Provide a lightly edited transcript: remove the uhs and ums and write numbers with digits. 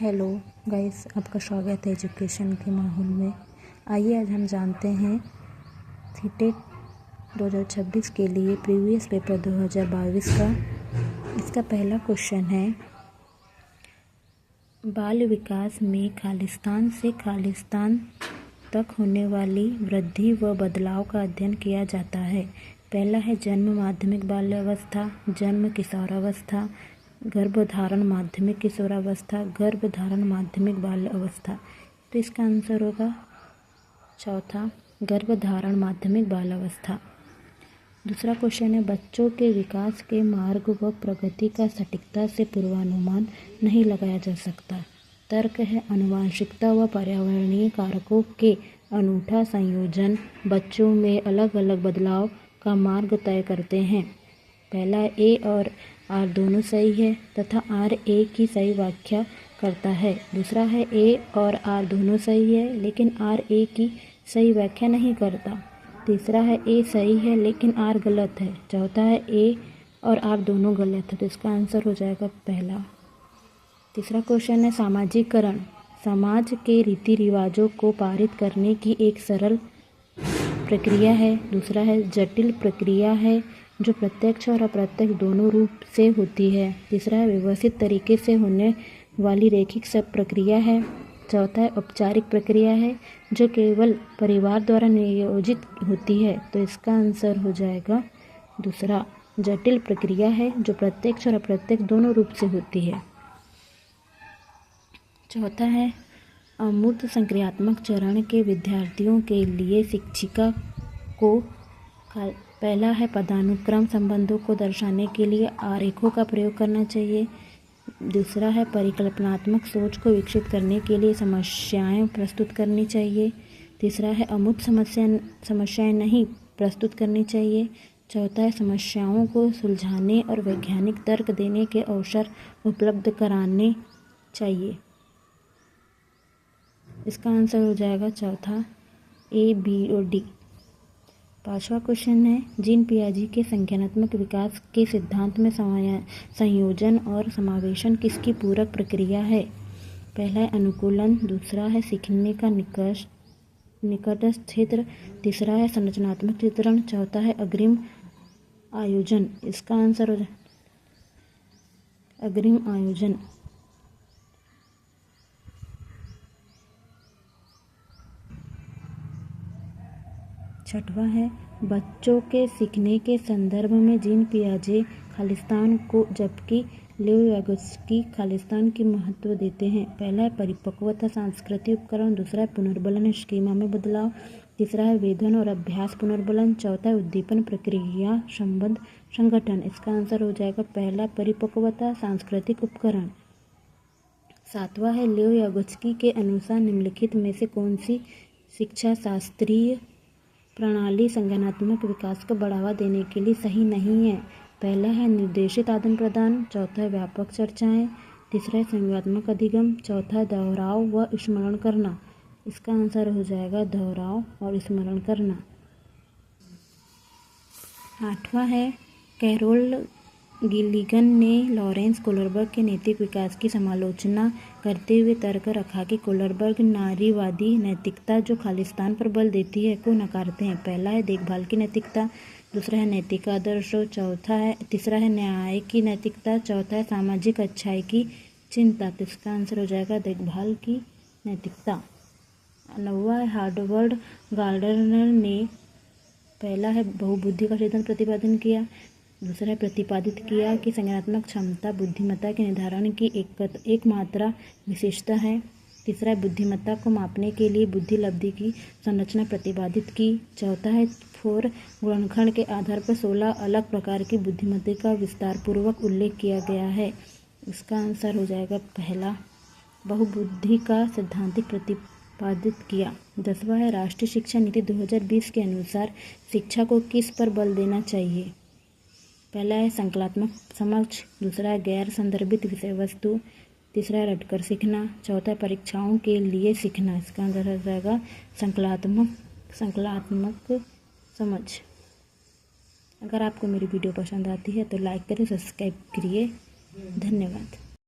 Hello guys, आपका स्वागत है एजुकेशन के माहौल में। आइए आज हम जानते हैं सीटेट 2026 के लिए प्रीवियस पेपर 2022 का। इसका पहला क्वेश्चन है, बाल विकास में खालिस्तान से खालिस्तान तक होने वाली वृद्धि व बदलाव का अध्ययन किया जाता है। पहला है जन्म माध्यमिक बाल्यावस्था, जन्म किशोरावस्था, गर्भधारण माध्यमिक किशोरावस्था, गर्भधारण माध्यमिक बाल अवस्था। तो इसका आंसर होगा चौथा, गर्भधारण माध्यमिक बाल अवस्था। दूसरा क्वेश्चन है, बच्चों के विकास के मार्ग व प्रगति का सटीकता से पूर्वानुमान नहीं लगाया जा सकता। तर्क है, आनुवंशिकता व पर्यावरणीय कारकों के अनूठा संयोजन बच्चों में अलग अलग बदलाव का मार्ग तय करते हैं। पहला, ए और आर दोनों सही है तथा आर ए की सही व्याख्या करता है। दूसरा है, ए और आर दोनों सही है लेकिन आर ए की सही व्याख्या नहीं करता। तीसरा है, ए सही है लेकिन आर गलत है। चौथा है, ए और आर दोनों गलत है। तो इसका आंसर हो जाएगा पहला। तीसरा क्वेश्चन है, सामाजिकरण समाज के रीति रिवाजों को पारित करने की एक सरल प्रक्रिया है। दूसरा है, जटिल प्रक्रिया है जो प्रत्यक्ष और अप्रत्यक्ष दोनों रूप से होती है। तीसरा है, व्यवस्थित तरीके से होने वाली रैखिक सब प्रक्रिया है। चौथा है, औपचारिक प्रक्रिया है जो केवल परिवार द्वारा नियोजित होती है। तो इसका आंसर हो जाएगा दूसरा, जटिल प्रक्रिया है जो प्रत्यक्ष और अप्रत्यक्ष दोनों रूप से होती है। चौथा है, अमूर्त संक्रियात्मक चरण के विद्यार्थियों के लिए शिक्षिका को पहला है, पदानुक्रम संबंधों को दर्शाने के लिए आरेखों का प्रयोग करना चाहिए। दूसरा है, परिकल्पनात्मक सोच को विकसित करने के लिए समस्याएं प्रस्तुत करनी चाहिए। तीसरा है, अमूर्त समस्याएं नहीं प्रस्तुत करनी चाहिए। चौथा है, समस्याओं को सुलझाने और वैज्ञानिक तर्क देने के अवसर उपलब्ध कराने चाहिए। इसका आंसर हो जाएगा चौथा, ए, बी और डी। पांचवा क्वेश्चन है, जीन पियाजे के संज्ञानात्मक विकास के सिद्धांत में संयोजन और समावेशन किसकी पूरक प्रक्रिया है। पहला है, अनुकूलन। दूसरा है, सीखने का निकटस्थ क्षेत्र। तीसरा है, संरचनात्मक चित्रण। चौथा है, अग्रिम आयोजन। इसका आंसर हो जाए अग्रिम आयोजन। छठवां है, बच्चों के सीखने के संदर्भ में जीन पियाजे खालिस्तान को जबकि लेव यागोत्स्की खालिस्तान की महत्व देते हैं। पहला है, परिपक्वता सांस्कृतिक उपकरण। दूसरा है, पुनर्बलन स्कीमा में बदलाव। तीसरा है, वेधन और अभ्यास पुनर्बलन। चौथा है, उद्दीपन प्रक्रिया संबंध संगठन। इसका आंसर हो जाएगा पहला, परिपक्वता सांस्कृतिक उपकरण। सातवां है, लेव यागोत्स्की के अनुसार निम्नलिखित में से कौन सी शिक्षा शास्त्रीय प्रणाली संज्ञानात्मक विकास को बढ़ावा देने के लिए सही नहीं है। पहला है, निर्देशित आदान प्रदान। चौथा है, व्यापक चर्चाएं। तीसरा है, संज्ञानात्मक अधिगम। चौथा है, दोहराव व स्मरण करना। इसका आंसर हो जाएगा दोहराव और स्मरण करना। आठवां है, कैरोल गिलिगन ने लॉरेंस कोहलरबर्ग के नैतिक विकास की समालोचना करते हुए तर्क रखा कि कोहलरबर्ग नारीवादी नैतिकता जो खालिस्तान पर बल देती है को नकारते हैं। पहला है, देखभाल की नैतिकता। दूसरा है, नैतिक आदर्शों। तीसरा है, न्याय की नैतिकता। चौथा है, सामाजिक अच्छाई की चिंता। तो इसका आंसर हो जाएगा देखभाल की नैतिकता। नौवां है, हार्वर्ड गार्डनर ने पहला है, बहुबुद्धि का सिद्धांत प्रतिपादन किया। दूसरा है, प्रतिपादित किया कि संज्ञानात्मक क्षमता बुद्धिमत्ता के निर्धारण की एकमात्र विशेषता है। तीसरा है, बुद्धिमत्ता को मापने के लिए बुद्धि लब्धि की संरचना प्रतिपादित की। चौथा है, फोर गुणनखंड के आधार पर 16 अलग प्रकार की बुद्धिमत्ता का विस्तारपूर्वक उल्लेख किया गया है। इसका आंसर हो जाएगा पहला, बहुबुद्धि का सैद्धांतिक प्रतिपादित किया। 10वां है, राष्ट्रीय शिक्षा नीति 2020 के अनुसार शिक्षा को किस पर बल देना चाहिए। पहला है, संकल्पात्मक समझ। दूसरा है, गैर संदर्भित विषय वस्तु। तीसरा है, रटकर सीखना। चौथा है, परीक्षाओं के लिए सीखना। इसका आंसर हो जाएगा संकल्पात्मक समझ। अगर आपको मेरी वीडियो पसंद आती है तो लाइक करें, सब्सक्राइब करिए। धन्यवाद।